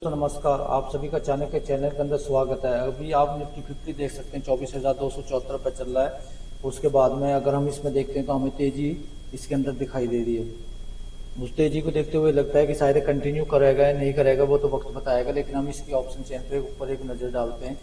तो नमस्कार, आप सभी का चाणक्य चैनल के अंदर स्वागत है। अभी आप निफ्टी 50 देख सकते हैं 24,274 पे चल रहा है। उसके बाद में अगर हम इसमें देखते हैं तो हमें तेजी इसके अंदर दिखाई दे रही है। उस तेजी को देखते हुए लगता है कि शायद कंटिन्यू करेगा या नहीं करेगा, वो तो वक्त बताएगा। लेकिन हम इसकी ऑप्शन चेन पे ऊपर एक नजर डालते हैं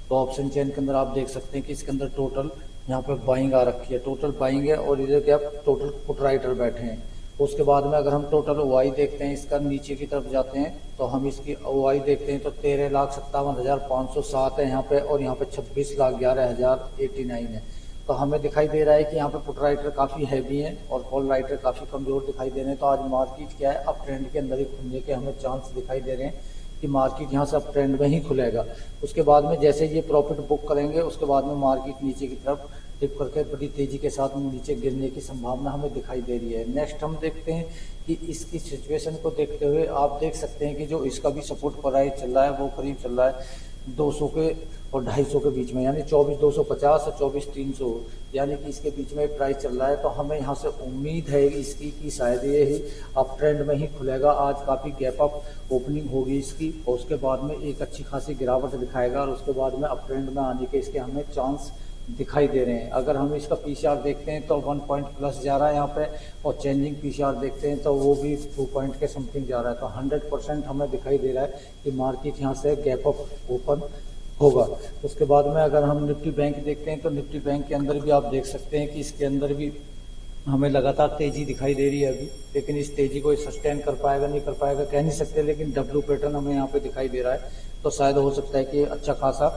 तो ऑप्शन चेन के अंदर आप देख सकते हैं कि इसके अंदर टोटल यहाँ पे बाइंग आ रखी है, टोटल बाइंग है और इधर क्या टोटल पुट राइटर बैठे हैं। उसके बाद में अगर हम टोटल ओआई देखते हैं, इसका नीचे की तरफ जाते हैं तो हम इसकी ओआई देखते हैं तो 13,57,507 है यहाँ पे, और यहाँ पे 26,11,089 है। तो हमें दिखाई दे रहा है कि यहाँ पे पुट राइटर काफी हैवी है और कॉल राइटर काफी कमजोर दिखाई दे रहे हैं। तो आज मार्केट क्या है, अप ट्रेंड के अंदर ही खुलने के हमें चांस दिखाई दे रहे हैं कि मार्केट यहाँ से अप ट्रेंड में ही खुलेगा। उसके बाद में जैसे ये प्रॉफिट बुक करेंगे उसके बाद में मार्केट नीचे की तरफ टिप करके बड़ी तेजी के साथ नीचे गिरने की संभावना हमें दिखाई दे रही है। नेक्स्ट हम देखते हैं कि इसकी सिचुएशन को देखते हुए आप देख सकते हैं कि जो इसका भी सपोर्ट प्राइस चल रहा है वो करीब चल रहा है 200 के और 250 के बीच में, यानी 24,250 और 24,300, यानी कि इसके बीच में प्राइस चल रहा है। तो हमें यहाँ से उम्मीद है इसकी कि शायद ये ही अप ट्रेंड में ही खुलेगा। आज काफ़ी गैप अप ओपनिंग होगी इसकी और उसके बाद में एक अच्छी खासी गिरावट दिखाएगा और उसके बाद में अप ट्रेंड में आने के इसके हमें चांस दिखाई दे रहे हैं। अगर हम इसका पीसीआर देखते हैं तो 1 पॉइंट प्लस जा रहा है यहाँ पे, और चेंजिंग पीसीआर देखते हैं तो वो भी 2 पॉइंट के समथिंग जा रहा है। तो 100% हमें दिखाई दे रहा है कि मार्केट यहाँ से गैप अप ओपन होगा। उसके बाद में अगर हम निफ्टी बैंक देखते हैं तो निफ्टी बैंक के अंदर भी आप देख सकते हैं कि इसके अंदर भी हमें लगातार तेजी दिखाई दे रही है अभी, लेकिन इस तेजी को सस्टेन कर पाएगा नहीं कर पाएगा कह नहीं सकते। लेकिन डब्ल्यू पैटर्न हमें यहाँ पे दिखाई दे रहा है तो शायद हो सकता है कि अच्छा खासा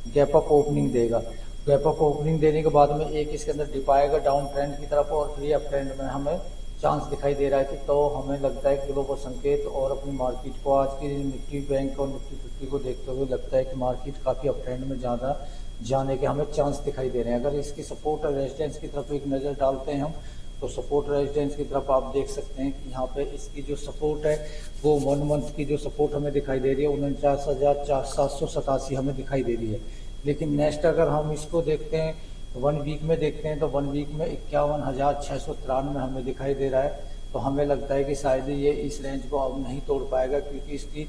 गैप अप ओपनिंग देगा। गैप अप ओपनिंग देने के बाद में एक इसके अंदर डिप आएगा डाउन ट्रेंड की तरफ और फिर अप ट्रेंड में हमें चांस दिखाई दे रहा है कि तो हमें लगता है कि ग्लोबल संकेत और अपनी मार्केट को आज की निफ्टी बैंक और निफ्टी 50 को देखते हुए लगता है कि मार्केट काफी अप ट्रेंड में ज्यादा जाने के हमें चांस दिखाई दे रहे हैं। अगर इसकी सपोर्ट और रेजिस्टेंस की तरफ एक नजर डालते हैं हम तो सपोर्ट रेजिस्टेंस की तरफ आप देख सकते हैं कि यहाँ पे इसकी जो सपोर्ट है वो 1 मंथ की जो सपोर्ट हमें दिखाई दे रही है 49,787 हमें दिखाई दे रही है। लेकिन नेक्स्ट अगर हम इसको देखते हैं 1 वीक में देखते हैं तो 1 वीक में 51,693 हमें दिखाई दे रहा है। तो हमें लगता है कि शायद ये इस रेंज को अब नहीं तोड़ पाएगा, क्योंकि इसकी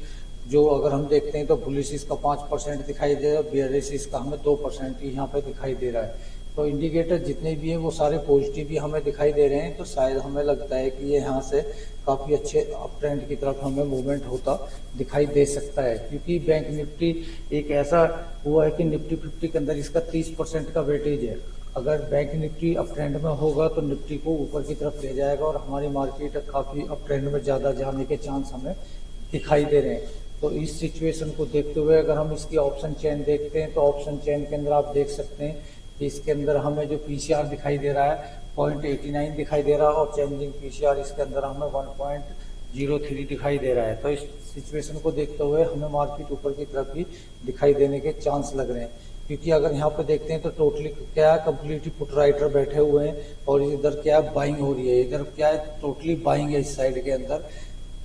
जो अगर हम देखते हैं तो बुलिश इसका 5% दिखाई दे रहा है, बेयरिश इसका हमें 2% ही यहाँ पे दिखाई दे रहा है। तो इंडिकेटर जितने भी हैं वो सारे पॉजिटिव ही हमें दिखाई दे रहे हैं। तो शायद हमें लगता है कि ये यहाँ से काफी अच्छे अप ट्रेंड की तरफ हमें मूवमेंट होता दिखाई दे सकता है, क्योंकि बैंक निफ्टी एक ऐसा हुआ है कि निफ्टी 50 के अंदर इसका 30% का वेटेज है। अगर बैंक निफ्टी अप ट्रेंड में होगा तो निफ्टी को ऊपर की तरफ ले जाएगा और हमारी मार्केट काफी अप ट्रेंड में ज्यादा जाने के चांस हमें दिखाई दे रहे हैं। तो इस सिचुएशन को देखते हुए अगर हम इसकी ऑप्शन चेन देखते हैं तो ऑप्शन चेन के अंदर आप देख सकते हैं कि इसके अंदर हमें जो पीसीआर दिखाई दे रहा है 0.89 दिखाई दे रहा है और चेंजिंग पीसीआर इसके अंदर हमें 1.03 दिखाई दे रहा है। तो इस सिचुएशन को देखते हुए हमें मार्केट ऊपर की तरफ भी दिखाई देने के चांस लग रहे हैं, क्योंकि अगर यहाँ पे देखते हैं तो टोटली क्या कंप्लीटली पुट राइटर बैठे हुए हैं और इधर क्या बाइंग हो रही है, इधर क्या है टोटली बाइंग है इस साइड के अंदर,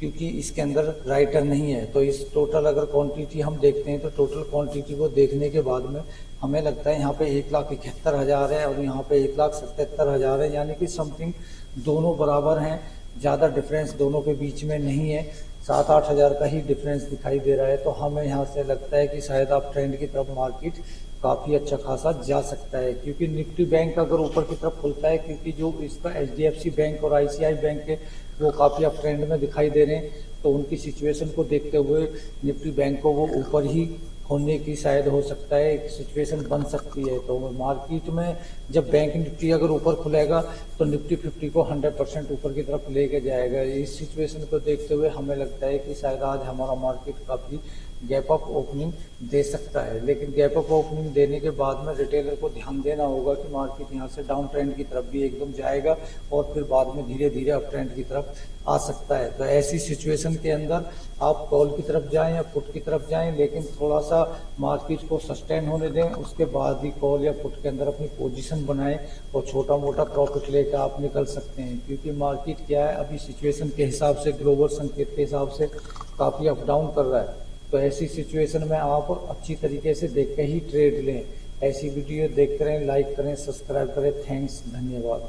क्योंकि इसके अंदर राइटर नहीं है। तो इस टोटल अगर क्वांटिटी हम देखते हैं तो टोटल क्वांटिटी को देखने के बाद में हमें लगता है यहाँ पे 1,71,000 है और यहाँ पे 1,77,000 है, यानी कि समथिंग दोनों बराबर हैं, ज्यादा डिफरेंस दोनों के बीच में नहीं है, 7-8 हज़ार का ही डिफरेंस दिखाई दे रहा है। तो हमें यहाँ से लगता है कि शायद आप ट्रेंड की तरफ मार्केट काफी अच्छा खासा जा सकता है, क्योंकि निफ्टी बैंक अगर ऊपर की तरफ खुलता है, क्योंकि जो इसका एचडीएफसी बैंक और आईसीआई बैंक है वो काफी अप ट्रेंड में दिखाई दे रहे हैं। तो उनकी सिचुएशन को देखते हुए निफ्टी बैंक को वो ऊपर ही होने की शायद हो सकता है एक सिचुएशन बन सकती है। तो मार्केट में जब बैंक निफ्टी अगर ऊपर खुलेगा तो निफ्टी 50 को 100% ऊपर की तरफ लेके जाएगा। इस सिचुएशन को देखते हुए हमें लगता है कि शायद आज हमारा मार्केट काफी गैप अप ओपनिंग दे सकता है। लेकिन गैप अप ओपनिंग देने के बाद में रिटेलर को ध्यान देना होगा कि मार्केट यहाँ से डाउन ट्रेंड की तरफ भी एकदम जाएगा और फिर बाद में धीरे धीरे अप ट्रेंड की तरफ आ सकता है। तो ऐसी सिचुएशन के अंदर आप कॉल की तरफ जाएं या पुट की तरफ जाएं, लेकिन थोड़ा सा मार्केट को सस्टेन होने दें, उसके बाद ही कॉल या पुट के अंदर अपनी पोजीशन बनाएं और छोटा मोटा प्रॉफिट लेकर आप निकल सकते हैं, क्योंकि मार्केट क्या है अभी सिचुएशन के हिसाब से ग्लोबल संकेत के हिसाब से काफी अप डाउन कर रहा है। तो ऐसी सिचुएशन में आप अच्छी तरीके से देख के ही ट्रेड लें। ऐसी वीडियो देखते रहें, लाइक करें, सब्सक्राइब करें। थैंक्स, धन्यवाद।